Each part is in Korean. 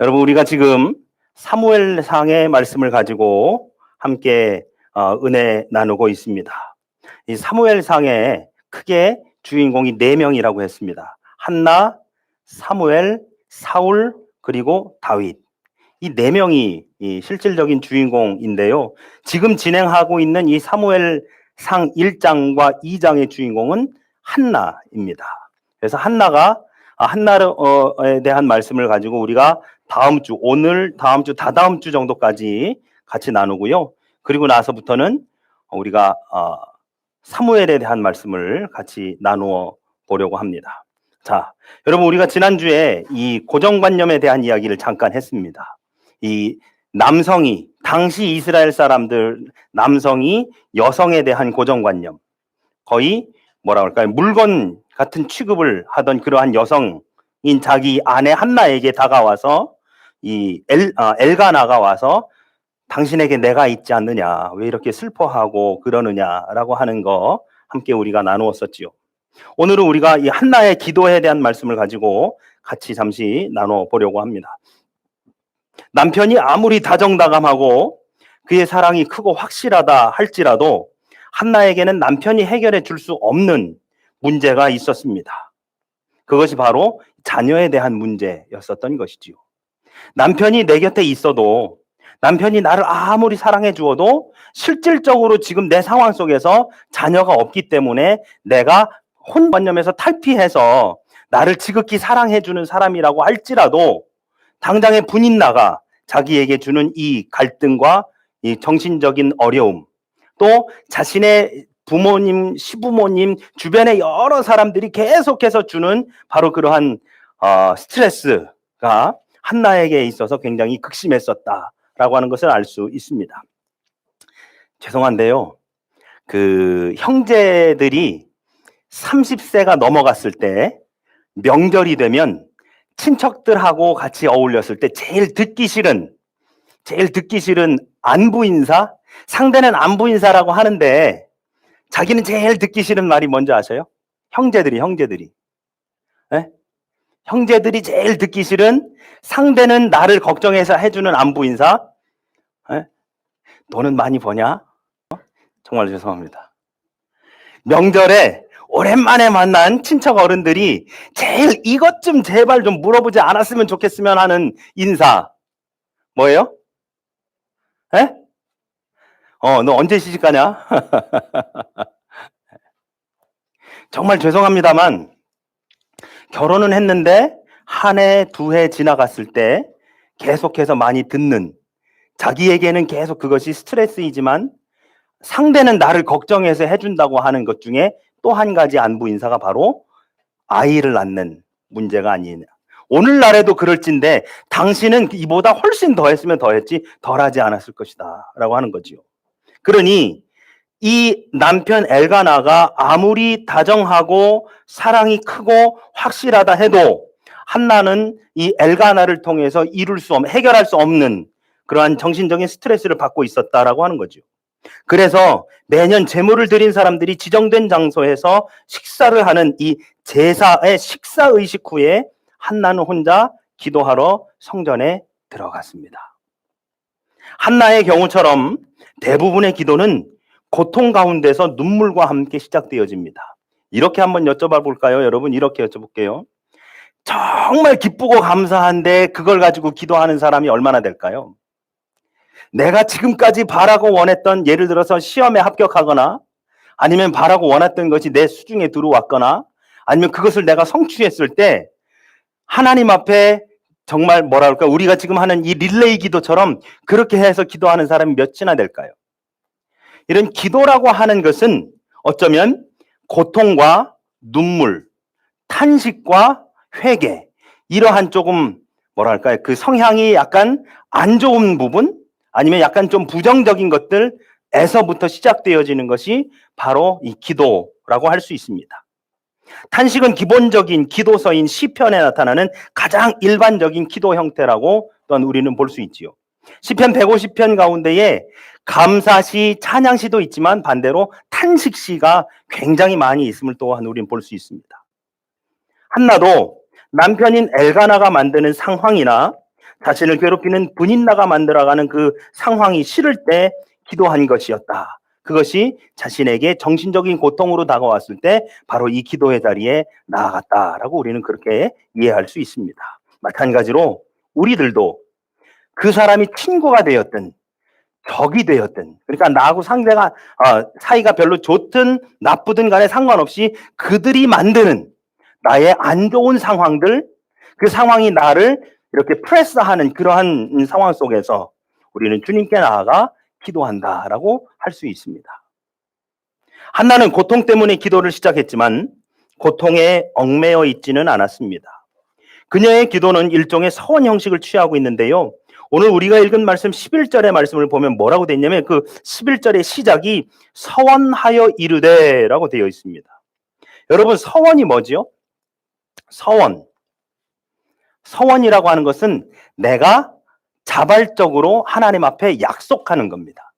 여러분, 우리가 지금 사무엘상의 말씀을 가지고 함께 은혜 나누고 있습니다. 이 사무엘상에 크게 주인공이 4명이라고 했습니다. 한나, 사무엘, 사울, 그리고 다윗. 이 4명이 이 실질적인 주인공인데요. 지금 진행하고 있는 이 사무엘상 1장과 2장의 주인공은 한나입니다. 그래서 한나에 대한 말씀을 가지고 우리가 다음 주, 오늘, 다음 주, 다다음 주 정도까지 같이 나누고요. 그리고 나서부터는 우리가 사무엘에 대한 말씀을 같이 나누어 보려고 합니다. 자, 여러분, 우리가 지난주에 이 고정관념에 대한 이야기를 잠깐 했습니다. 이 남성이, 당시 이스라엘 사람들, 남성이 여성에 대한 고정관념, 거의 뭐라 그럴까요? 물건 같은 취급을 하던 그러한 여성인 자기 아내 한나에게 다가와서 이 엘가나가 와서 당신에게 내가 있지 않느냐, 왜 이렇게 슬퍼하고 그러느냐라고 하는 거 함께 우리가 나누었었지요. 오늘은 우리가 이 한나의 기도에 대한 말씀을 가지고 같이 잠시 나눠 보려고 합니다. 남편이 아무리 다정다감하고 그의 사랑이 크고 확실하다 할지라도 한나에게는 남편이 해결해 줄 수 없는 문제가 있었습니다. 그것이 바로 자녀에 대한 문제였었던 것이지요. 남편이 내 곁에 있어도, 남편이 나를 아무리 사랑해 주어도 실질적으로 지금 내 상황 속에서 자녀가 없기 때문에 내가 혼관념에서 탈피해서 나를 지극히 사랑해 주는 사람이라고 할지라도 당장의 분인나가 자기에게 주는 이 갈등과 이 정신적인 어려움, 또 자신의 부모님, 시부모님, 주변의 여러 사람들이 계속해서 주는 바로 그러한 스트레스가 한나에게 있어서 굉장히 극심했었다라고 하는 것을 알 수 있습니다. 죄송한데요, 그 형제들이 30세가 넘어갔을 때 명절이 되면 친척들하고 같이 어울렸을 때 제일 듣기 싫은 안부 인사, 상대는 안부 인사라고 하는데 자기는 제일 듣기 싫은 말이 뭔지 아세요? 형제들이. 네? 형제들이 제일 듣기 싫은, 상대는 나를 걱정해서 해주는 안부 인사. 네? 너는 많이 버냐? 정말 죄송합니다. 명절에 오랜만에 만난 친척 어른들이 제일 이것 좀 제발 좀 물어보지 않았으면 좋겠으면 하는 인사. 뭐예요? 에? 너 언제 시집 가냐? 정말 죄송합니다만 결혼은 했는데 한 해, 2해 지나갔을 때 계속해서 많이 듣는, 자기에게는 계속 그것이 스트레스이지만 상대는 나를 걱정해서 해준다고 하는 것 중에 또 한 가지 안부 인사가 바로 아이를 낳는 문제가 아니냐. 오늘날에도 그럴진데 당신은 이보다 훨씬 더 했으면 더 했지 덜 하지 않았을 것이다 라고 하는 거지요. 그러니 이 남편 엘가나가 아무리 다정하고 사랑이 크고 확실하다 해도 한나는 이 엘가나를 통해서 해결할 수 없는 그러한 정신적인 스트레스를 받고 있었다라고 하는 거죠. 그래서 매년 제물을 드린 사람들이 지정된 장소에서 식사를 하는 이 제사의 식사 의식 후에 한나는 혼자 기도하러 성전에 들어갔습니다. 한나의 경우처럼 대부분의 기도는 고통 가운데서 눈물과 함께 시작되어집니다. 이렇게 한번 여쭤봐 볼까요? 여러분, 이렇게 여쭤볼게요. 정말 기쁘고 감사한데 그걸 가지고 기도하는 사람이 얼마나 될까요? 내가 지금까지 바라고 원했던, 예를 들어서 시험에 합격하거나 아니면 바라고 원했던 것이 내 수중에 들어왔거나 아니면 그것을 내가 성취했을 때 하나님 앞에 정말 우리가 지금 하는 이 릴레이 기도처럼 그렇게 해서 기도하는 사람이 몇이나 될까요? 이런 기도라고 하는 것은 어쩌면 고통과 눈물, 탄식과 회개, 이러한 조금 그 성향이 약간 안 좋은 부분, 아니면 약간 좀 부정적인 것들에서부터 시작되어지는 것이 바로 이 기도라고 할 수 있습니다. 탄식은 기본적인 기도서인 시편에 나타나는 가장 일반적인 기도 형태라고 또한 우리는 볼 수 있지요. 시편 150편 가운데에 감사시, 찬양시도 있지만 반대로 탄식시가 굉장히 많이 있음을 또한 우리는 볼 수 있습니다. 한나도 남편인 엘가나가 만드는 상황이나 자신을 괴롭히는 분인나가 만들어가는 그 상황이 싫을 때 기도한 것이었다. 그것이 자신에게 정신적인 고통으로 다가왔을 때 바로 이 기도의 자리에 나아갔다라고 우리는 그렇게 이해할 수 있습니다. 마찬가지로 우리들도 그 사람이 친구가 되었든 적이 되었든, 그러니까 나하고 상대가 사이가 별로 좋든 나쁘든 간에 상관없이 그들이 만드는 나의 안 좋은 상황들, 그 상황이 나를 이렇게 프레스하는 그러한 상황 속에서 우리는 주님께 나아가 기도한다라고 할 수 있습니다. 한나는 고통 때문에 기도를 시작했지만 고통에 얽매여 있지는 않았습니다. 그녀의 기도는 일종의 서원 형식을 취하고 있는데요. 오늘 우리가 읽은 말씀 11절의 말씀을 보면 뭐라고 되어 있냐면 그 11절의 시작이 서원하여 이르되라고 되어 있습니다. 여러분, 서원이 뭐지요? 서원이라고 하는 것은 내가 자발적으로 하나님 앞에 약속하는 겁니다.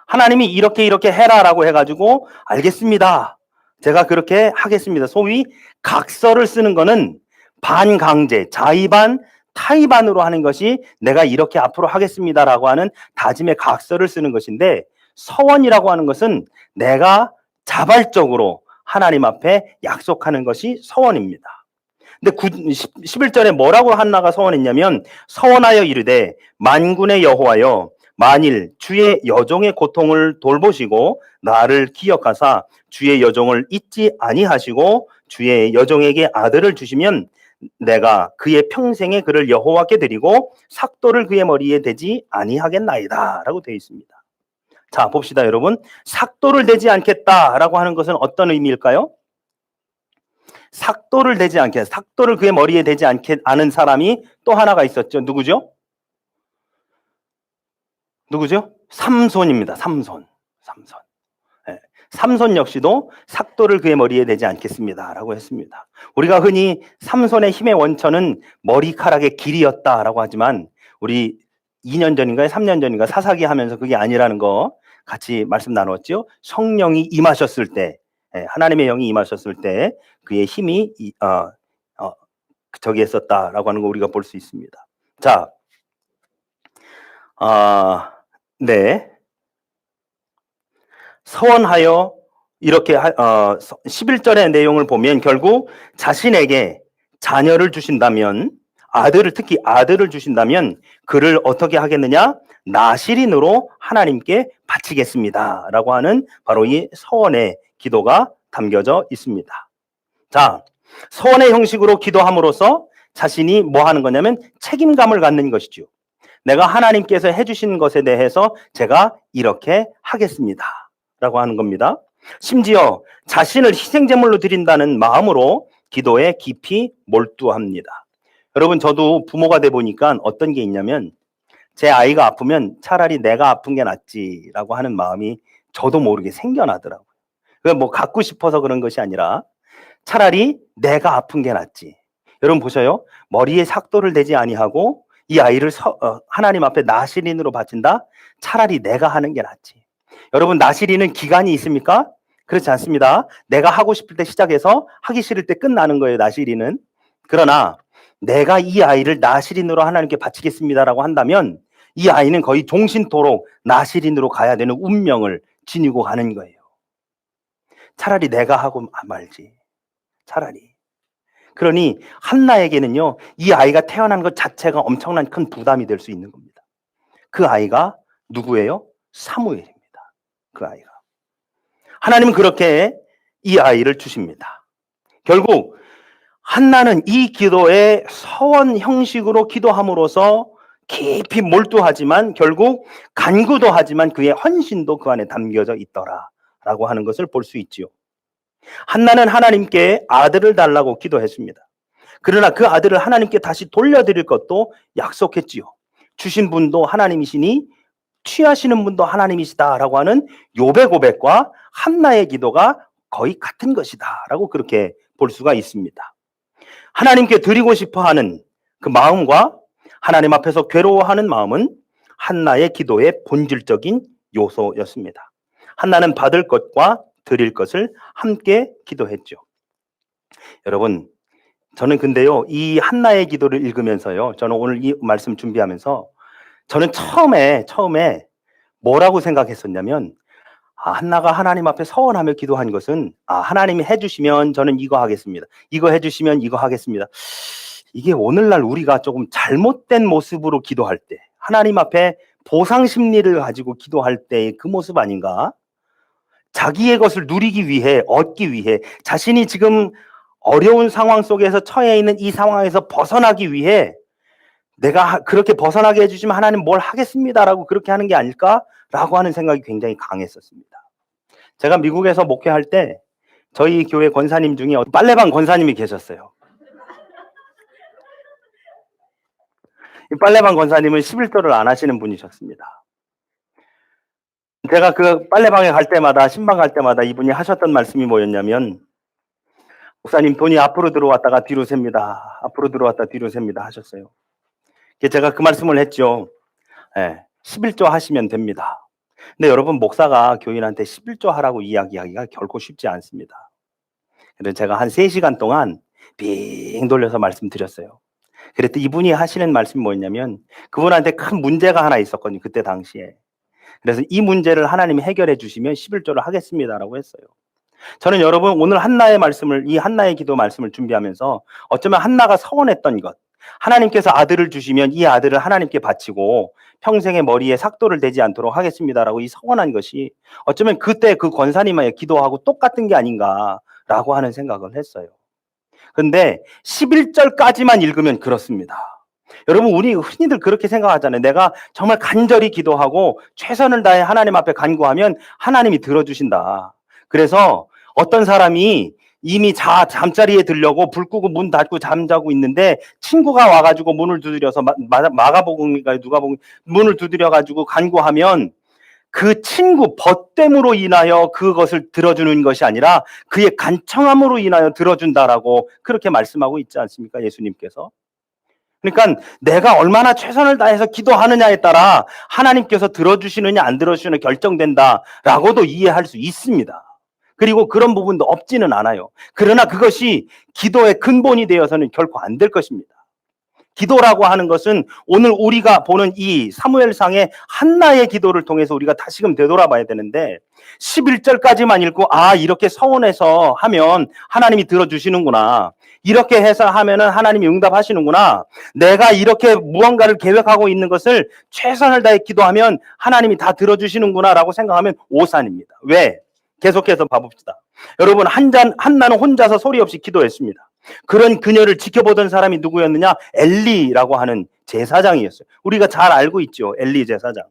하나님이 이렇게 해라라고 해가지고 알겠습니다. 제가 그렇게 하겠습니다. 소위 각서를 쓰는 거는 반강제, 자의반, 타의반으로 하는 것이 내가 이렇게 앞으로 하겠습니다라고 하는 다짐의 각서를 쓰는 것인데, 서원이라고 하는 것은 내가 자발적으로 하나님 앞에 약속하는 것이 서원입니다. 근데 11절에 뭐라고 한나가 서원했냐면 서원하여 이르되 만군의 여호와여 만일 주의 여종의 고통을 돌보시고 나를 기억하사 주의 여종을 잊지 아니하시고 주의 여종에게 아들을 주시면 내가 그의 평생에 그를 여호와께 드리고 삭도를 그의 머리에 대지 아니하겠나이다 라고 되어 있습니다. 자, 봅시다 여러분. 삭도를 대지 않겠다라고 하는 것은 어떤 의미일까요? 삭도를 대지 않게, 삭도를 그의 머리에 대지 않은 사람이 또 하나가 있었죠. 누구죠? 삼손입니다. 삼손. 네. 삼손 역시도 삭도를 그의 머리에 대지 않겠습니다라고 했습니다. 우리가 흔히 삼손의 힘의 원천은 머리카락의 길이였다라고 하지만 우리 2년 전인가요? 3년 전인가 사사기 하면서 그게 아니라는 거 같이 말씀 나눴죠. 성령이 임하셨을 때, 하나님의 영이 임하셨을 때 그의 힘이 저기 했었다라고 하는 거 우리가 볼 수 있습니다. 자, 네. 서원하여 이렇게 11절의 내용을 보면 결국 자신에게 자녀를 주신다면 특히 아들을 주신다면 그를 어떻게 하겠느냐? 나실인으로 하나님께 바치겠습니다 라고 하는 바로 이 서원의 기도가 담겨져 있습니다. 자, 서원의 형식으로 기도함으로써 자신이 뭐 하는 거냐면 책임감을 갖는 것이죠. 내가 하나님께서 해주신 것에 대해서 제가 이렇게 하겠습니다 라고 하는 겁니다. 심지어 자신을 희생제물로 드린다는 마음으로 기도에 깊이 몰두합니다. 여러분, 저도 부모가 돼 보니까 어떤 게 있냐면 제 아이가 아프면 차라리 내가 아픈 게 낫지라고 하는 마음이 저도 모르게 생겨나더라고요. 그건 뭐 갖고 싶어서 그런 것이 아니라 차라리 내가 아픈 게 낫지. 여러분 보셔요. 머리에 삭도를 대지 아니하고 이 아이를 하나님 앞에 나실인으로 바친다? 차라리 내가 하는 게 낫지. 여러분, 나실인은 기간이 있습니까? 그렇지 않습니다. 내가 하고 싶을 때 시작해서 하기 싫을 때 끝나는 거예요, 나실인은. 그러나 내가 이 아이를 나실인으로 하나님께 바치겠습니다라고 한다면 이 아이는 거의 종신토록 나실인으로 가야 되는 운명을 지니고 가는 거예요. 차라리 내가 하고 말지. 차라리. 그러니 한나에게는요, 이 아이가 태어난 것 자체가 엄청난 큰 부담이 될 수 있는 겁니다. 그 아이가 누구예요? 사무엘입니다. 그 아이가. 하나님은 그렇게 이 아이를 주십니다. 결국 한나는 이 기도에 서원 형식으로 기도함으로써 깊이 몰두하지만 결국 간구도 하지만 그의 헌신도 그 안에 담겨져 있더라라고 하는 것을 볼 수 있지요. 한나는 하나님께 아들을 달라고 기도했습니다. 그러나 그 아들을 하나님께 다시 돌려드릴 것도 약속했지요. 주신 분도 하나님이시니 취하시는 분도 하나님이시다라고 하는 욥의 고백과 한나의 기도가 거의 같은 것이다라고 그렇게 볼 수가 있습니다. 하나님께 드리고 싶어하는 그 마음과 하나님 앞에서 괴로워하는 마음은 한나의 기도의 본질적인 요소였습니다. 한나는 받을 것과 드릴 것을 함께 기도했죠. 여러분, 저는 근데요, 이 한나의 기도를 읽으면서요, 저는 오늘 이 말씀 준비하면서 저는 처음에 뭐라고 생각했었냐면, 한나가 하나님 앞에 서원하며 기도한 것은, 하나님이 해주시면 저는 이거 하겠습니다. 이거 해주시면 이거 하겠습니다. 이게 오늘날 우리가 조금 잘못된 모습으로 기도할 때, 하나님 앞에 보상 심리를 가지고 기도할 때의 그 모습 아닌가? 자기의 것을 누리기 위해, 얻기 위해, 자신이 지금 어려운 상황 속에서 처해 있는 이 상황에서 벗어나기 위해 내가 그렇게 벗어나게 해주시면 하나님 뭘 하겠습니다라고 그렇게 하는 게 아닐까라고 하는 생각이 굉장히 강했었습니다. 제가 미국에서 목회할 때 저희 교회 권사님 중에 빨래방 권사님이 계셨어요. 이 빨래방 권사님은 11조를 안 하시는 분이셨습니다. 제가 그 빨래방에 갈 때마다, 신방 갈 때마다 이분이 하셨던 말씀이 뭐였냐면, 목사님 돈이 앞으로 들어왔다가 뒤로 셉니다. 앞으로 들어왔다 뒤로 셉니다 하셨어요. 제가 그 말씀을 했죠. 11조 하시면 됩니다. 근데 여러분, 목사가 교인한테 11조 하라고 이야기하기가 결코 쉽지 않습니다. 그래서 제가 한 3시간 동안 빙 돌려서 말씀드렸어요. 그랬더니 이분이 하시는 말씀이 뭐였냐면, 그분한테 큰 문제가 하나 있었거든요, 그때 당시에. 그래서 이 문제를 하나님이 해결해 주시면 11조를 하겠습니다라고 했어요. 저는 여러분, 오늘 한나의 말씀을, 이 한나의 기도 말씀을 준비하면서 어쩌면 한나가 서원했던 것, 하나님께서 아들을 주시면 이 아들을 하나님께 바치고 평생의 머리에 삭도를 대지 않도록 하겠습니다라고 이 서원한 것이 어쩌면 그때 그 권사님의 기도하고 똑같은 게 아닌가라고 하는 생각을 했어요. 그런데 11절까지만 읽으면 그렇습니다. 여러분, 우리 흔히들 그렇게 생각하잖아요. 내가 정말 간절히 기도하고 최선을 다해 하나님 앞에 간구하면 하나님이 들어주신다. 그래서 어떤 사람이 이미 잠자리에 들려고 불 끄고 문 닫고 잠자고 있는데 친구가 와가지고 문을 두드려서 마가복음인가요? 누가복음 문을 두드려가지고 간구하면 그 친구 벗됨으로 인하여 그것을 들어주는 것이 아니라 그의 간청함으로 인하여 들어준다라고 그렇게 말씀하고 있지 않습니까? 예수님께서. 그러니까 내가 얼마나 최선을 다해서 기도하느냐에 따라 하나님께서 들어주시느냐 안 들어주시느냐 결정된다라고도 이해할 수 있습니다. 그리고 그런 부분도 없지는 않아요. 그러나 그것이 기도의 근본이 되어서는 결코 안 될 것입니다. 기도라고 하는 것은 오늘 우리가 보는 이 사무엘상의 한나의 기도를 통해서 우리가 다시금 되돌아봐야 되는데 11절까지만 읽고 이렇게 서원해서 하면 하나님이 들어주시는구나. 이렇게 해서 하면은 하나님이 응답하시는구나. 내가 이렇게 무언가를 계획하고 있는 것을 최선을 다해 기도하면 하나님이 다 들어주시는구나라고 생각하면 오산입니다. 왜? 계속해서 봐봅시다. 여러분, 한나는 혼자서 소리 없이 기도했습니다. 그런 그녀를 지켜보던 사람이 누구였느냐? 엘리라고 하는 제사장이었어요. 우리가 잘 알고 있죠, 엘리 제사장.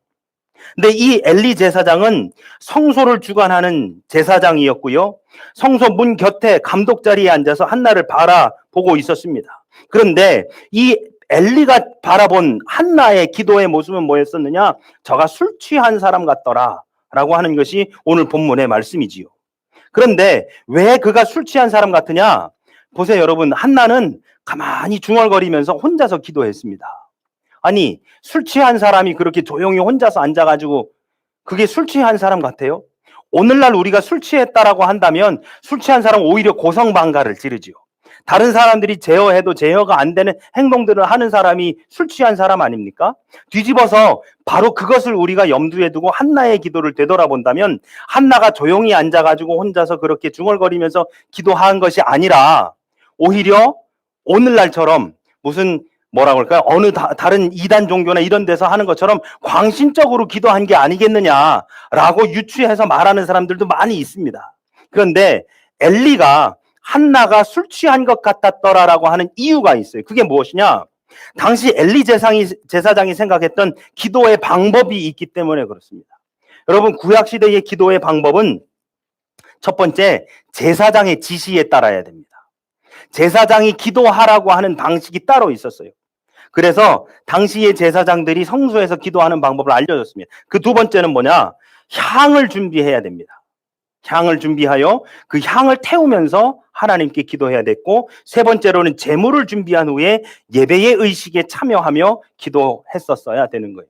근데 이 엘리 제사장은 성소를 주관하는 제사장이었고요. 성소 문 곁에 감독 자리에 앉아서 한나를 바라보고 있었습니다. 그런데 이 엘리가 바라본 한나의 기도의 모습은 뭐였었느냐? 저가 술 취한 사람 같더라 라고 하는 것이 오늘 본문의 말씀이지요. 그런데 왜 그가 술 취한 사람 같으냐? 보세요, 여러분. 한나는 가만히 중얼거리면서 혼자서 기도했습니다. 아니, 술 취한 사람이 그렇게 조용히 혼자서 앉아가지고 그게 술 취한 사람 같아요? 오늘날 우리가 술 취했다라고 한다면 술 취한 사람은 오히려 고성방가를 지르지요. 다른 사람들이 제어해도 제어가 안 되는 행동들을 하는 사람이 술 취한 사람 아닙니까? 뒤집어서 바로 그것을 우리가 염두에 두고 한나의 기도를 되돌아본다면 한나가 조용히 앉아가지고 혼자서 그렇게 중얼거리면서 기도한 것이 아니라 오히려 오늘날처럼 무슨 뭐라고 할까요? 어느 다른 이단 종교나 이런 데서 하는 것처럼 광신적으로 기도한 게 아니겠느냐라고 유추해서 말하는 사람들도 많이 있습니다. 그런데 엘리가 한나가 술 취한 것 같았더라라고 하는 이유가 있어요. 그게 무엇이냐? 당시 엘리 제사장이 생각했던 기도의 방법이 있기 때문에 그렇습니다. 여러분, 구약시대의 기도의 방법은 첫 번째, 제사장의 지시에 따라야 됩니다. 제사장이 기도하라고 하는 방식이 따로 있었어요. 그래서 당시의 제사장들이 성소에서 기도하는 방법을 알려줬습니다. 그 두 번째는 뭐냐? 향을 준비해야 됩니다. 향을 준비하여 그 향을 태우면서 하나님께 기도해야 됐고, 세 번째로는 제물을 준비한 후에 예배의 의식에 참여하며 기도했었어야 되는 거예요.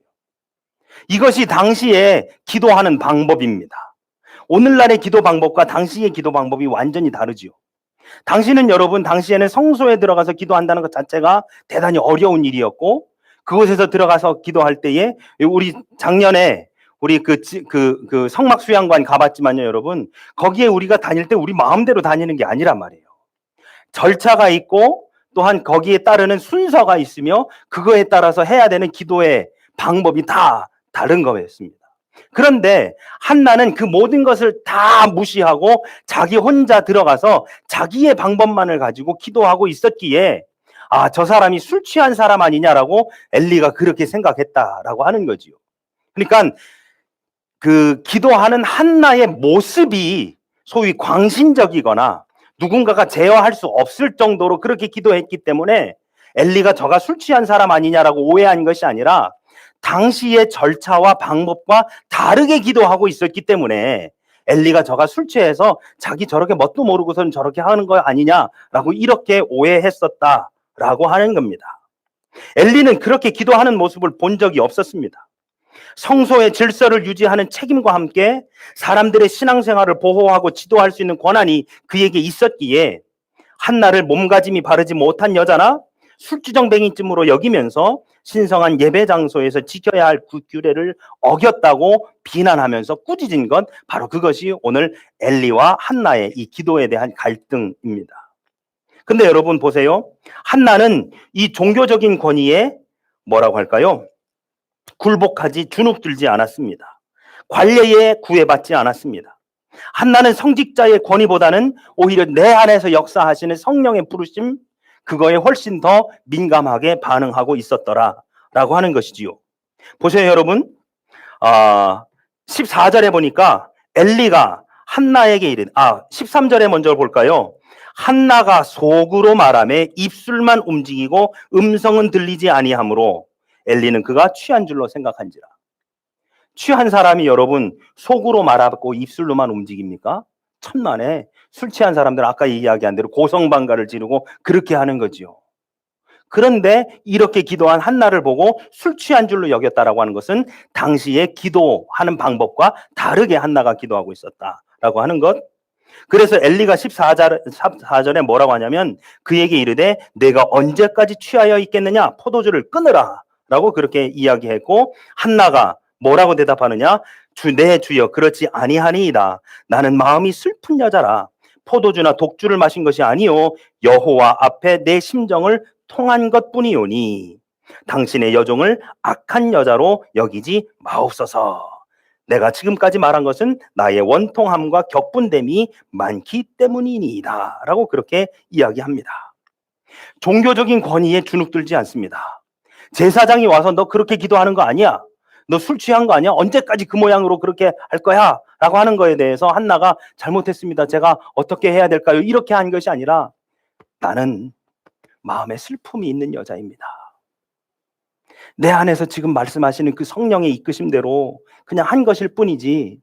이것이 당시에 기도하는 방법입니다. 오늘날의 기도 방법과 당시의 기도 방법이 완전히 다르지요. 당시는 여러분, 당시에는 성소에 들어가서 기도한다는 것 자체가 대단히 어려운 일이었고, 그곳에서 들어가서 기도할 때에, 우리 작년에 우리 그 성막 수양관 가봤지만요, 여러분, 거기에 우리가 다닐 때 우리 마음대로 다니는 게 아니란 말이에요. 절차가 있고, 또한 거기에 따르는 순서가 있으며, 그거에 따라서 해야 되는 기도의 방법이 다 다른 거였습니다. 그런데 한나는 그 모든 것을 다 무시하고 자기 혼자 들어가서 자기의 방법만을 가지고 기도하고 있었기에, 아, 저 사람이 술 취한 사람 아니냐라고 엘리가 그렇게 생각했다라고 하는 거지요. 그러니까 그 기도하는 한나의 모습이 소위 광신적이거나 누군가가 제어할 수 없을 정도로 그렇게 기도했기 때문에 엘리가 저가 술 취한 사람 아니냐라고 오해한 것이 아니라, 당시의 절차와 방법과 다르게 기도하고 있었기 때문에 엘리가 저가 술 취해서 자기 저렇게 뭣도 모르고선 저렇게 하는 거 아니냐라고 이렇게 오해했었다라고 하는 겁니다. 엘리는 그렇게 기도하는 모습을 본 적이 없었습니다. 성소의 질서를 유지하는 책임과 함께 사람들의 신앙생활을 보호하고 지도할 수 있는 권한이 그에게 있었기에, 한나를 몸가짐이 바르지 못한 여자나 술주정뱅이쯤으로 여기면서 신성한 예배 장소에서 지켜야 할 그 규례를 어겼다고 비난하면서 꾸짖은 것, 바로 그것이 오늘 엘리와 한나의 이 기도에 대한 갈등입니다. 근데 여러분 보세요. 한나는 이 종교적인 권위에 뭐라고 할까요? 굴복하지 주눅들지 않았습니다. 관례에 구애받지 않았습니다. 한나는 성직자의 권위보다는 오히려 내 안에서 역사하시는 성령의 부르심, 그거에 훨씬 더 민감하게 반응하고 있었더라라고 하는 것이지요. 보세요, 여러분. 14절에 보니까 엘리가 한나에게 이른, 13절에 먼저 볼까요? 한나가 속으로 말하며 입술만 움직이고 음성은 들리지 아니하므로 엘리는 그가 취한 줄로 생각한지라. 취한 사람이 여러분 속으로 말하고 입술로만 움직입니까? 천만에 술 취한 사람들은 아까 이야기한 대로 고성방가를 지르고 그렇게 하는 거지요. 그런데 이렇게 기도한 한나를 보고 술 취한 줄로 여겼다라고 하는 것은 당시에 기도하는 방법과 다르게 한나가 기도하고 있었다라고 하는 것. 그래서 엘리가 14절에 뭐라고 하냐면, 그에게 이르되 내가 언제까지 취하여 있겠느냐, 포도주를 끊으라 라고 그렇게 이야기했고, 한나가 뭐라고 대답하느냐, 내 주여 그렇지 아니하니이다. 나는 마음이 슬픈 여자라. 포도주나 독주를 마신 것이 아니요 여호와 앞에 내 심정을 통한 것뿐이오니 당신의 여종을 악한 여자로 여기지 마옵소서. 내가 지금까지 말한 것은 나의 원통함과 격분됨이 많기 때문이니이다 라고 그렇게 이야기합니다. 종교적인 권위에 주눅들지 않습니다. 제사장이 와서 너 그렇게 기도하는 거 아니야? 너 술 취한 거 아니야? 언제까지 그 모양으로 그렇게 할 거야? 라고 하는 거에 대해서 한나가 잘못했습니다. 제가 어떻게 해야 될까요? 이렇게 한 것이 아니라, 나는 마음에 슬픔이 있는 여자입니다. 내 안에서 지금 말씀하시는 그 성령의 이끄심대로 그냥 한 것일 뿐이지,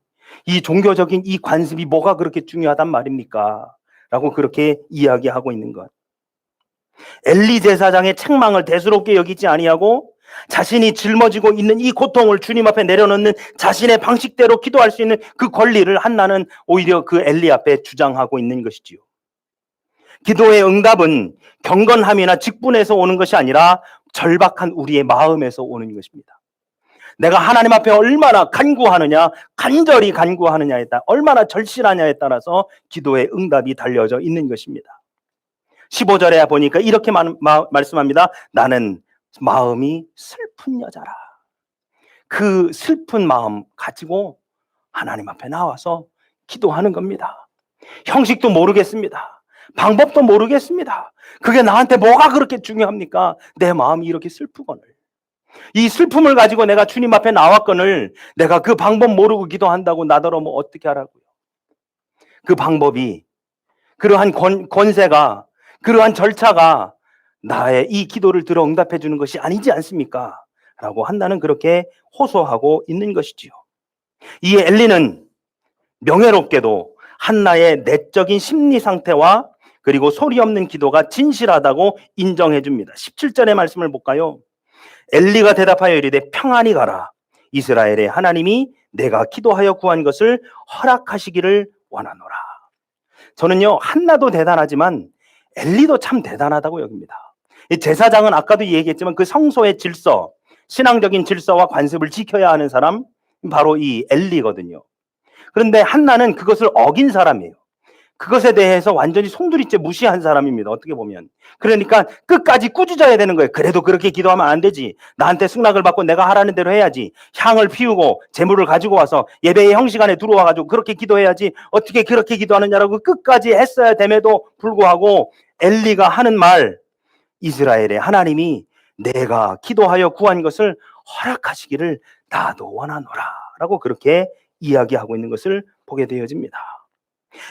이 종교적인 이 관습이 뭐가 그렇게 중요하단 말입니까? 라고 그렇게 이야기하고 있는 것. 엘리 제사장의 책망을 대수롭게 여기지 아니하고 자신이 짊어지고 있는 이 고통을 주님 앞에 내려놓는 자신의 방식대로 기도할 수 있는 그 권리를 한나는 오히려 그 엘리 앞에 주장하고 있는 것이지요. 기도의 응답은 경건함이나 직분에서 오는 것이 아니라 절박한 우리의 마음에서 오는 것입니다. 내가 하나님 앞에 얼마나 간구하느냐, 간절히 간구하느냐에 따라, 얼마나 절실하냐에 따라서 기도의 응답이 달려져 있는 것입니다. 15절에 보니까 이렇게 말씀합니다. 나는 마음이 슬픈 여자라. 그 슬픈 마음 가지고 하나님 앞에 나와서 기도하는 겁니다. 형식도 모르겠습니다. 방법도 모르겠습니다. 그게 나한테 뭐가 그렇게 중요합니까? 내 마음이 이렇게 슬프거늘, 이 슬픔을 가지고 내가 주님 앞에 나왔거늘, 내가 그 방법 모르고 기도한다고 나더러 뭐 어떻게 하라고요? 그 방법이, 그러한 권세가, 그러한 절차가 나의 이 기도를 들어 응답해 주는 것이 아니지 않습니까? 라고 한나는 그렇게 호소하고 있는 것이지요. 이에 엘리는 명예롭게도 한나의 내적인 심리 상태와 그리고 소리 없는 기도가 진실하다고 인정해 줍니다. 17절의 말씀을 볼까요? 엘리가 대답하여 이르되 평안히 가라. 이스라엘의 하나님이 내가 기도하여 구한 것을 허락하시기를 원하노라. 저는요, 한나도 대단하지만 엘리도 참 대단하다고 여깁니다. 이 제사장은 아까도 얘기했지만 그 성소의 질서, 신앙적인 질서와 관습을 지켜야 하는 사람, 바로 이 엘리거든요. 그런데 한나는 그것을 어긴 사람이에요. 그것에 대해서 완전히 송두리째 무시한 사람입니다. 어떻게 보면. 그러니까 끝까지 꾸짖어야 되는 거예요. 그래도 그렇게 기도하면 안 되지. 나한테 승낙을 받고 내가 하라는 대로 해야지. 향을 피우고 제물을 가지고 와서 예배의 형식 안에 들어와가지고 그렇게 기도해야지. 어떻게 그렇게 기도하느냐라고 끝까지 했어야 됨에도 불구하고 엘리가 하는 말, 이스라엘의 하나님이 내가 기도하여 구한 것을 허락하시기를 나도 원하노라 라고 그렇게 이야기하고 있는 것을 보게 되어집니다.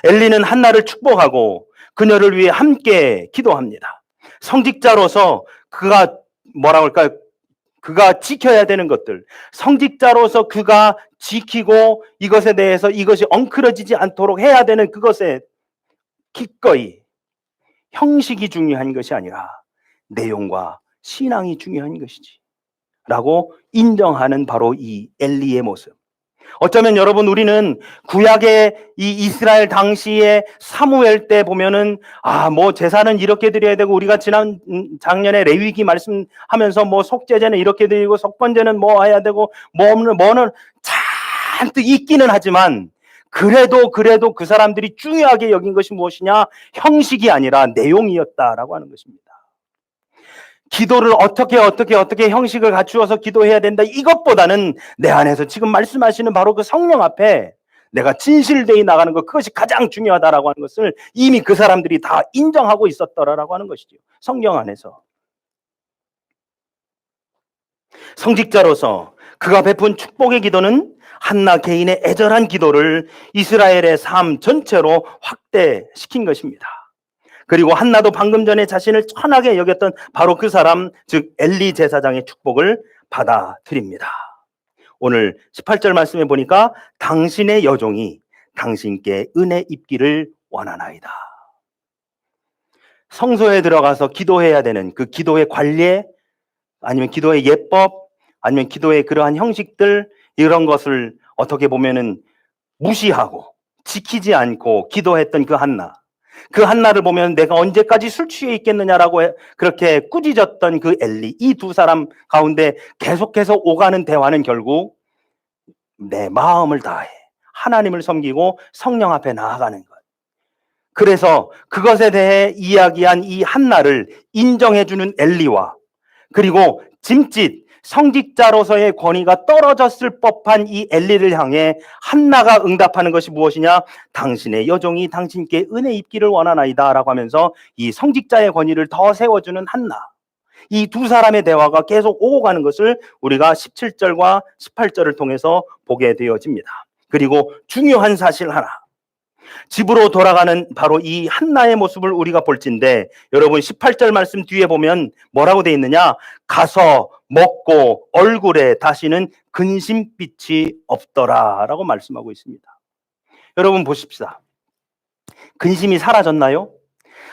엘리는 한나를 축복하고 그녀를 위해 함께 기도합니다. 성직자로서 그가 뭐라고 할까요? 그가 지켜야 되는 것들, 성직자로서 그가 지키고 이것에 대해서 이것이 엉클어지지 않도록 해야 되는 그것에 기꺼이 형식이 중요한 것이 아니라 내용과 신앙이 중요한 것이지 라고 인정하는 바로 이 엘리의 모습. 어쩌면 여러분, 우리는 구약의 이 이스라엘 당시에 사무엘 때 보면은 뭐 제사는 이렇게 드려야 되고, 우리가 작년에 레위기 말씀하면서 뭐 속죄제는 이렇게 드리고 속번제는 뭐 해야 되고 뭐는 잔뜩 있기는 하지만 그래도 그 사람들이 중요하게 여긴 것이 무엇이냐? 형식이 아니라 내용이었다라고 하는 것입니다. 기도를 어떻게 형식을 갖추어서 기도해야 된다, 이것보다는 내 안에서 지금 말씀하시는 바로 그 성령 앞에 내가 진실되이 나가는 것, 그것이 가장 중요하다라고 하는 것을 이미 그 사람들이 다 인정하고 있었더라라고 하는 것이죠. 성령 안에서. 성직자로서 그가 베푼 축복의 기도는 한나 개인의 애절한 기도를 이스라엘의 삶 전체로 확대시킨 것입니다. 그리고 한나도 방금 전에 자신을 천하게 여겼던 바로 그 사람, 즉 엘리 제사장의 축복을 받아들입니다. 오늘 18절 말씀에 보니까 당신의 여종이 당신께 은혜 입기를 원하나이다. 성소에 들어가서 기도해야 되는 그 기도의 관례, 아니면 기도의 예법, 아니면 기도의 그러한 형식들, 이런 것을 어떻게 보면은 무시하고 지키지 않고 기도했던 그 한나. 그 한나를 보면 내가 언제까지 술 취해 있겠느냐라고 그렇게 꾸짖었던 그 엘리, 이 두 사람 가운데 계속해서 오가는 대화는 결국 내 마음을 다해 하나님을 섬기고 성령 앞에 나아가는 것. 그래서 그것에 대해 이야기한 이 한나를 인정해주는 엘리와, 그리고 짐짓 성직자로서의 권위가 떨어졌을 법한 이 엘리를 향해 한나가 응답하는 것이 무엇이냐? 당신의 여종이 당신께 은혜 입기를 원하나이다 라고 하면서 이 성직자의 권위를 더 세워주는 한나, 이 두 사람의 대화가 계속 오고 가는 것을 우리가 17절과 18절을 통해서 보게 되어집니다. 그리고 중요한 사실 하나, 집으로 돌아가는 바로 이 한나의 모습을 우리가 볼진데, 여러분 18절 말씀 뒤에 보면 뭐라고 되어 있느냐? 가서 먹고 얼굴에 다시는 근심빛이 없더라 라고 말씀하고 있습니다. 여러분 보십시다. 근심이 사라졌나요?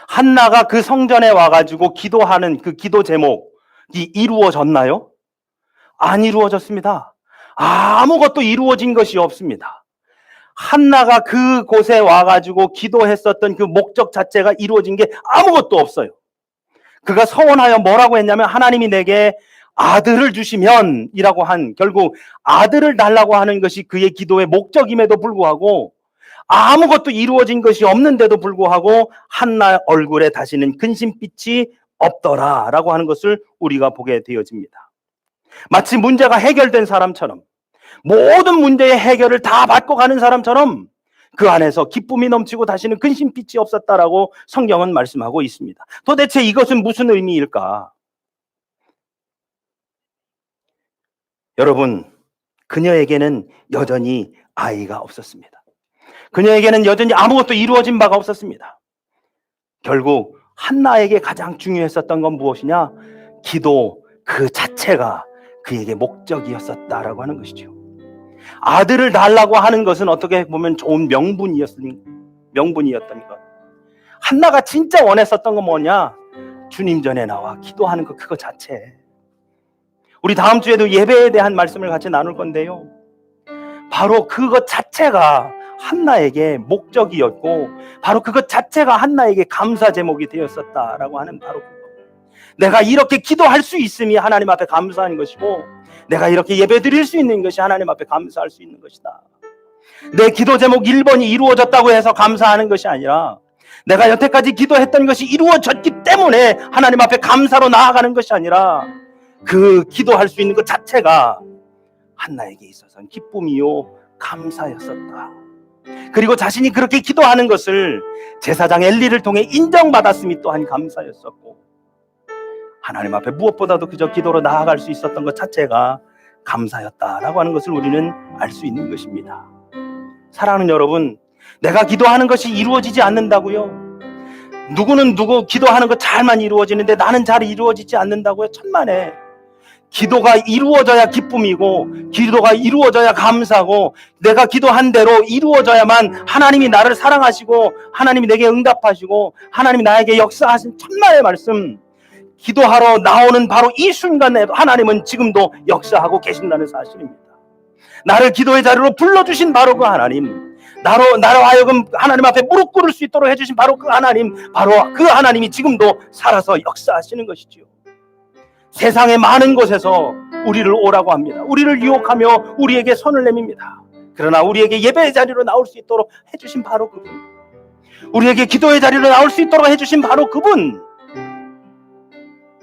한나가 그 성전에 와가지고 기도하는 그 기도 제목이 이루어졌나요? 안 이루어졌습니다. 아무것도 이루어진 것이 없습니다. 한나가 그곳에 와가지고 기도했었던 그 목적 자체가 이루어진 게 아무것도 없어요. 그가 서원하여 뭐라고 했냐면, 하나님이 내게 아들을 주시면 이라고 한, 결국 아들을 달라고 하는 것이 그의 기도의 목적임에도 불구하고 아무것도 이루어진 것이 없는데도 불구하고 한나의 얼굴에 다시는 근심빛이 없더라 라고 하는 것을 우리가 보게 되어집니다. 마치 문제가 해결된 사람처럼, 모든 문제의 해결을 다 받고 가는 사람처럼 그 안에서 기쁨이 넘치고 다시는 근심빛이 없었다라고 성경은 말씀하고 있습니다. 도대체 이것은 무슨 의미일까? 여러분, 그녀에게는 여전히 아이가 없었습니다. 그녀에게는 여전히 아무것도 이루어진 바가 없었습니다. 결국 한나에게 가장 중요했었던 건 무엇이냐? 기도 그 자체가 그에게 목적이었었다라고 하는 것이죠. 아들을 달라고 하는 것은 어떻게 보면 좋은 명분이었던 것. 한나가 진짜 원했었던 건 뭐냐? 주님 전에 나와 기도하는 것, 그거 자체. 우리 다음 주에도 예배에 대한 말씀을 같이 나눌 건데요, 바로 그것 자체가 한나에게 목적이었고 바로 그것 자체가 한나에게 감사 제목이 되었었다라고 하는 바로 그것. 내가 이렇게 기도할 수 있음이 하나님 앞에 감사하는 것이고 내가 이렇게 예배 드릴 수 있는 것이 하나님 앞에 감사할 수 있는 것이다. 내 기도 제목 1번이 이루어졌다고 해서 감사하는 것이 아니라 내가 여태까지 기도했던 것이 이루어졌기 때문에 하나님 앞에 감사로 나아가는 것이 아니라 그 기도할 수 있는 것 자체가 한나에게 있어서는 기쁨이요 감사였었다. 그리고 자신이 그렇게 기도하는 것을 제사장 엘리를 통해 인정받았음이 또한 감사였었고 하나님 앞에 무엇보다도 그저 기도로 나아갈 수 있었던 것 자체가 감사였다라고 하는 것을 우리는 알 수 있는 것입니다. 사랑하는 여러분, 내가 기도하는 것이 이루어지지 않는다고요? 누구는 누구 기도하는 것 잘만 이루어지는데 나는 잘 이루어지지 않는다고요? 천만에. 기도가 이루어져야 기쁨이고 기도가 이루어져야 감사고 내가 기도한 대로 이루어져야만 하나님이 나를 사랑하시고 하나님이 내게 응답하시고 하나님이 나에게 역사하신 천만의 말씀. 기도하러 나오는 바로 이 순간에 하나님은 지금도 역사하고 계신다는 사실입니다. 나를 기도의 자리로 불러주신 바로 그 하나님, 나로 하여금 하나님 앞에 무릎 꿇을 수 있도록 해주신 바로 그 하나님, 바로 그 하나님이 지금도 살아서 역사하시는 것이지요. 세상의 많은 곳에서 우리를 오라고 합니다. 우리를 유혹하며 우리에게 손을 내밉니다. 그러나 우리에게 예배의 자리로 나올 수 있도록 해주신 바로 그분, 우리에게 기도의 자리로 나올 수 있도록 해주신 바로 그분,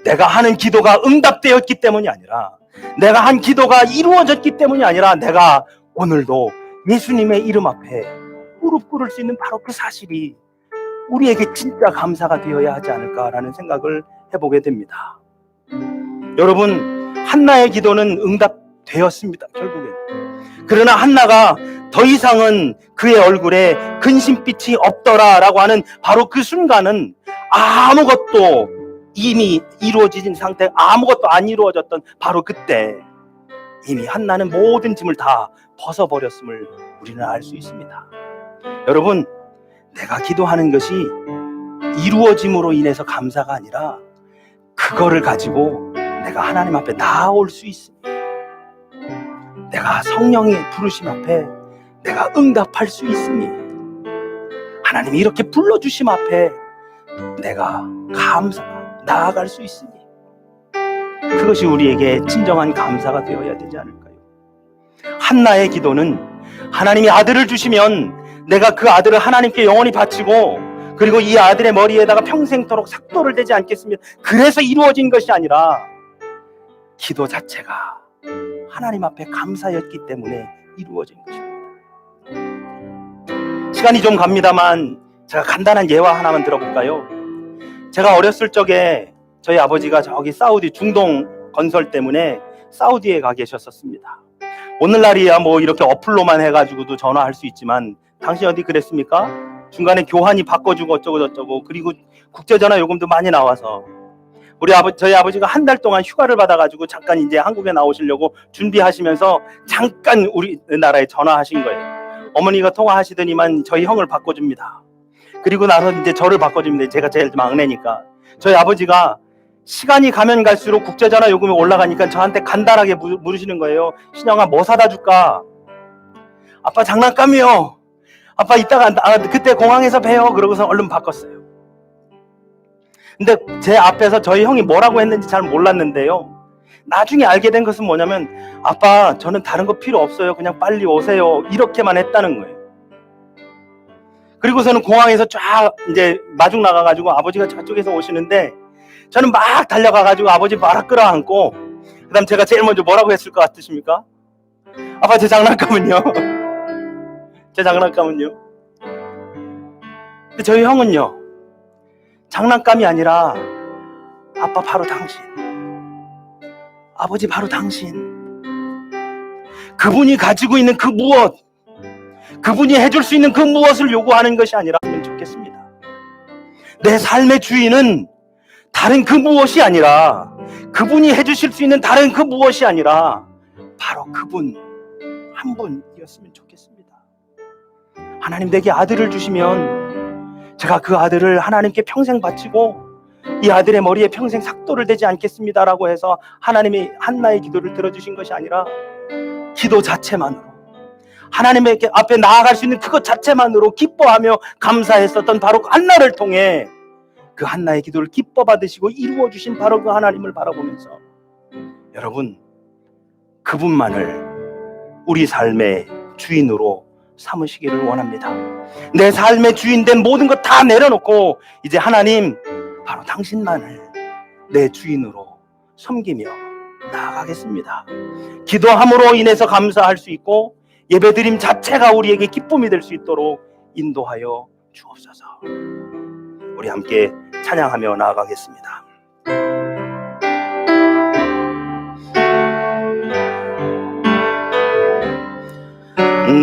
내가 하는 기도가 응답되었기 때문이 아니라 내가 한 기도가 이루어졌기 때문이 아니라 내가 오늘도 예수님의 이름 앞에 무릎 꿇을 수 있는 바로 그 사실이 우리에게 진짜 감사가 되어야 하지 않을까라는 생각을 해보게 됩니다. 여러분, 한나의 기도는 응답되었습니다. 결국엔. 그러나 한나가 더 이상은 그의 얼굴에 근심빛이 없더라라고 하는 바로 그 순간은 아무것도 이미 이루어진 상태, 아무것도 안 이루어졌던 바로 그때 이미 한나는 모든 짐을 다 벗어버렸음을 우리는 알 수 있습니다. 여러분, 내가 기도하는 것이 이루어짐으로 인해서 감사가 아니라 그거를 가지고 내가 하나님 앞에 나아올 수 있습니다. 내가 성령의 부르심 앞에 내가 응답할 수 있습니다. 하나님이 이렇게 불러주심 앞에 내가 나아갈 수 있으니 그것이 우리에게 진정한 감사가 되어야 되지 않을까요? 한나의 기도는 하나님이 아들을 주시면 내가 그 아들을 하나님께 영원히 바치고 그리고 이 아들의 머리에다가 평생토록 삭도를 대지 않겠습니다. 그래서 이루어진 것이 아니라 기도 자체가 하나님 앞에 감사였기 때문에 이루어진 것입니다. 시간이 좀 갑니다만 제가 간단한 예화 하나만 들어볼까요? 제가 어렸을 적에 저희 아버지가 저기 사우디 중동 건설 때문에 사우디에 가 계셨었습니다. 오늘날이야 뭐 이렇게 어플로만 해가지고도 전화할 수 있지만 당시 어디 그랬습니까? 중간에 교환이 바꿔주고 어쩌고 저쩌고 그리고 국제전화 요금도 많이 나와서 저희 아버지가 한 달 동안 휴가를 받아가지고 잠깐 이제 한국에 나오시려고 준비하시면서 잠깐 우리나라에 전화하신 거예요. 어머니가 통화하시더니만 저희 형을 바꿔줍니다. 그리고 나서 이제 저를 바꿔줍니다. 제가 제일 막내니까. 저희 아버지가 시간이 가면 갈수록 국제전화 요금이 올라가니까 저한테 간단하게 물으시는 거예요. 신영아, 뭐 사다 줄까? 아빠 장난감이요. 아빠 이따가 그때 공항에서 봬요. 그러고서 얼른 바꿨어요. 근데 제 앞에서 저희 형이 뭐라고 했는지 잘 몰랐는데요. 나중에 알게 된 것은 뭐냐면 아빠 저는 다른 거 필요 없어요. 그냥 빨리 오세요. 이렇게만 했다는 거예요. 그리고서는 공항에서 쫙 이제 마중 나가가지고 아버지가 저쪽에서 오시는데 저는 막 달려가가지고 아버지 바로 끌어안고 그 다음 제가 제일 먼저 뭐라고 했을 것 같으십니까? 아빠 제 장난감은요? 제 장난감은요? 근데 저희 형은요, 장난감이 아니라 아빠 바로 당신, 아버지 바로 당신, 그분이 가지고 있는 그 무엇, 그분이 해줄 수 있는 그 무엇을 요구하는 것이 아니라 하면 좋겠습니다. 내 삶의 주인은 다른 그 무엇이 아니라 그분이 해주실 수 있는 다른 그 무엇이 아니라 바로 그분 한 분이었으면 좋겠습니다. 하나님 내게 아들을 주시면 제가 그 아들을 하나님께 평생 바치고 이 아들의 머리에 평생 삭도를 대지 않겠습니다라고 해서 하나님이 한나의 기도를 들어주신 것이 아니라 기도 자체만으로 하나님 앞에 나아갈 수 있는 그것 자체만으로 기뻐하며 감사했었던 바로 그 한나를 통해 그 한나의 기도를 기뻐 받으시고 이루어 주신 바로 그 하나님을 바라보면서 여러분, 그분만을 우리 삶의 주인으로 삼으시기를 원합니다. 내 삶의 주인된 모든 것 다 내려놓고 이제 하나님, 바로 당신만을 내 주인으로 섬기며 나아가겠습니다. 기도함으로 인해서 감사할 수 있고 예배드림 자체가 우리에게 기쁨이 될 수 있도록 인도하여 주옵소서. 우리 함께 찬양하며 나아가겠습니다.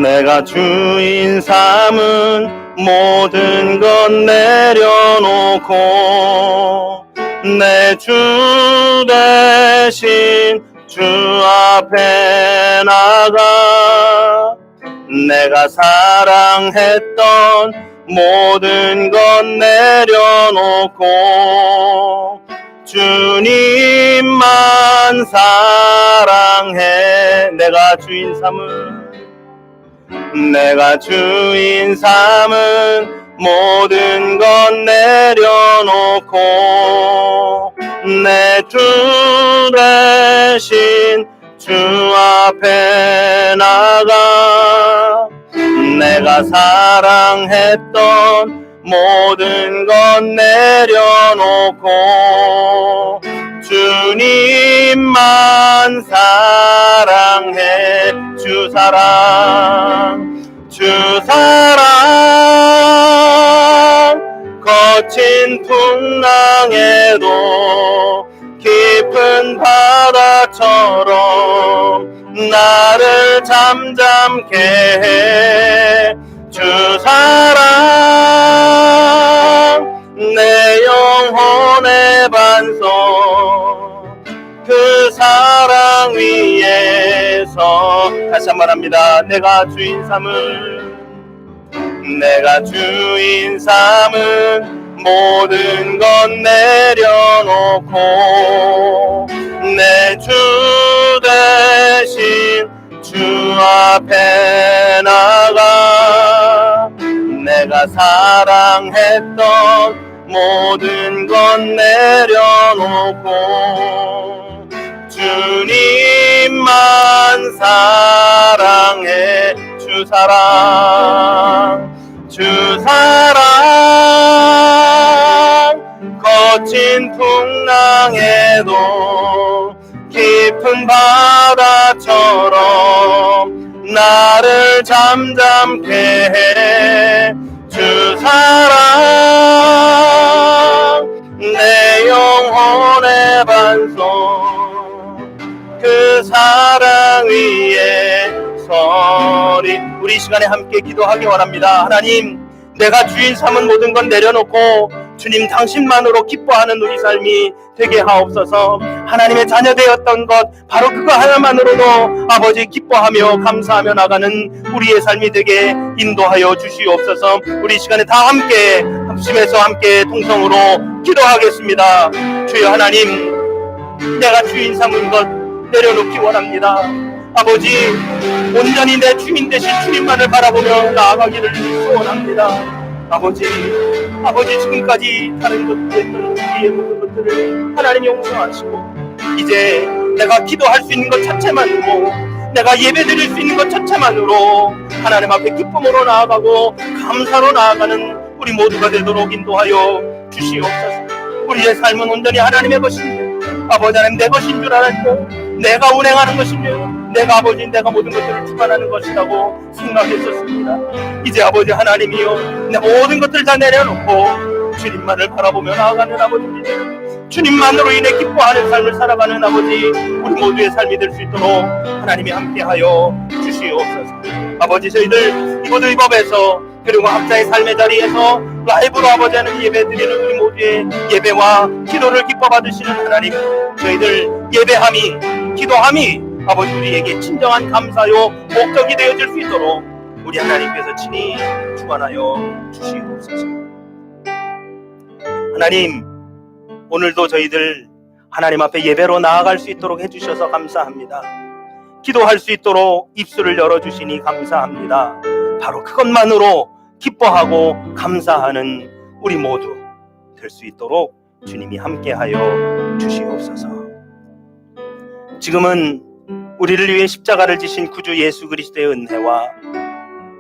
내가 주인 삼은 모든 것 내려놓고 내 주 대신 주 앞에 나가 내가 사랑했던 모든 것 내려놓고 주님만 사랑해. 내가 주인 삼은 모든 것 내려놓고 내 주 대신 주 앞에 나가 내가 사랑했던 모든 것 내려놓고 주님만 사랑해. 주 사랑 거친 풍랑에도 깊은 바다처럼 나를 잠잠케 해. 주 사랑 내 영혼의 반석 그 사랑 위에서 다시 한번 합니다. 내가 주인 삼은 모든 것 내려놓고 내 주 대신 주 앞에 나가 내가 사랑했던 모든 것 내려놓고 주님만 사랑해. 주 사랑 거친 풍랑에도 깊은 바다처럼 나를 잠잠케 해. 주 사랑 내 영혼의 반석 그 사랑 위에 서리. 우리 시간에 함께 기도하기 원합니다. 하나님, 내가 주인 삼은 모든 건 내려놓고 주님 당신만으로 기뻐하는 우리 삶이 되게 하옵소서. 하나님의 자녀 되었던 것 바로 그거 하나만으로도 아버지 기뻐하며 감사하며 나가는 우리의 삶이 되게 인도하여 주시옵소서. 우리 시간에 다 함께 합심해서 함께 통성으로 기도하겠습니다. 주여 하나님, 내가 주인 삼은 것 내려놓기 원합니다. 아버지, 온전히 내 주인 되신 주님만을 바라보며 나아가기를 소원합니다. 아버지 지금까지 다른 것들을 우리의 모든 것들을 하나님 용서하시고 이제 내가 기도할 수 있는 것 자체만으로 내가 예배드릴 수 있는 것 자체만으로 하나님 앞에 기쁨으로 나아가고 감사로 나아가는 우리 모두가 되도록 인도하여 주시옵소서. 우리의 삶은 온전히 하나님의 것입니다. 아버지 하나님, 내 것인 줄 알았고 내가 운행하는 것인 줄 내가 모든 것들을 주관하는 것이라고 생각했었습니다. 이제 아버지 하나님이여, 내 모든 것들 다 내려놓고 주님만을 바라보며 나아가는 아버지입니다. 주님만으로 인해 기뻐하는 삶을 살아가는 아버지, 우리 모두의 삶이 될 수 있도록 하나님이 함께하여 주시옵소서. 아버지, 저희들 이곳 의법에서 그리고 각자의 삶의 자리에서 라이브로 아버지 하는 예배 드리는 우리 모두의 예배와 기도를 기뻐 받으시는 하나님, 저희들 예배함이 기도함이 아버지 우리에게 진정한 감사요 목적이 되어질 수 있도록 우리 하나님께서 친히 주관하여 주시옵소서. 하나님, 오늘도 저희들 하나님 앞에 예배로 나아갈 수 있도록 해주셔서 감사합니다. 기도할 수 있도록 입술을 열어주시니 감사합니다. 바로 그것만으로 기뻐하고 감사하는 우리 모두 될 수 있도록 주님이 함께하여 주시옵소서. 지금은 우리를 위해 십자가를 지신 구주 예수 그리스도의 은혜와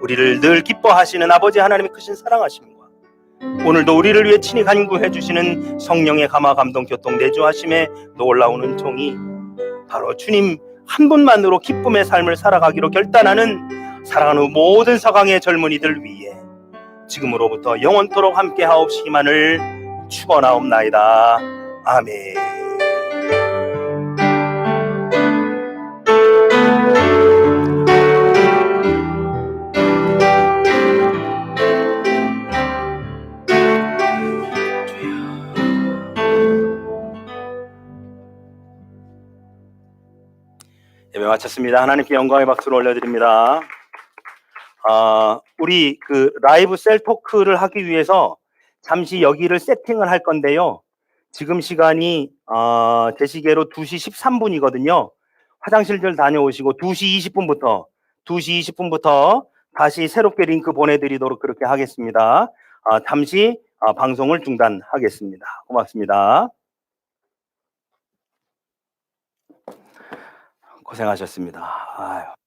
우리를 늘 기뻐하시는 아버지 하나님의 크신 사랑하심과 오늘도 우리를 위해 친히 간구해 주시는 성령의 감화 감동 교통 내주하심에 놀라운 은총이 바로 주님 한 분만으로 기쁨의 삶을 살아가기로 결단하는 사랑하는 모든 서강의 젊은이들 위해 지금으로부터 영원토록 함께 하옵시기만을 축원하옵나이다. 아멘. 예배 마쳤습니다. 하나님께 영광의 박수를 올려드립니다. 우리 그 라이브 셀 토크를 하기 위해서 잠시 여기를 세팅을 할 건데요. 지금 시간이 제 시계로 2시 13분이거든요. 화장실들 다녀오시고 2시 20분부터 다시 새롭게 링크 보내드리도록 그렇게 하겠습니다. 잠시 방송을 중단하겠습니다. 고맙습니다. 고생하셨습니다. 아유.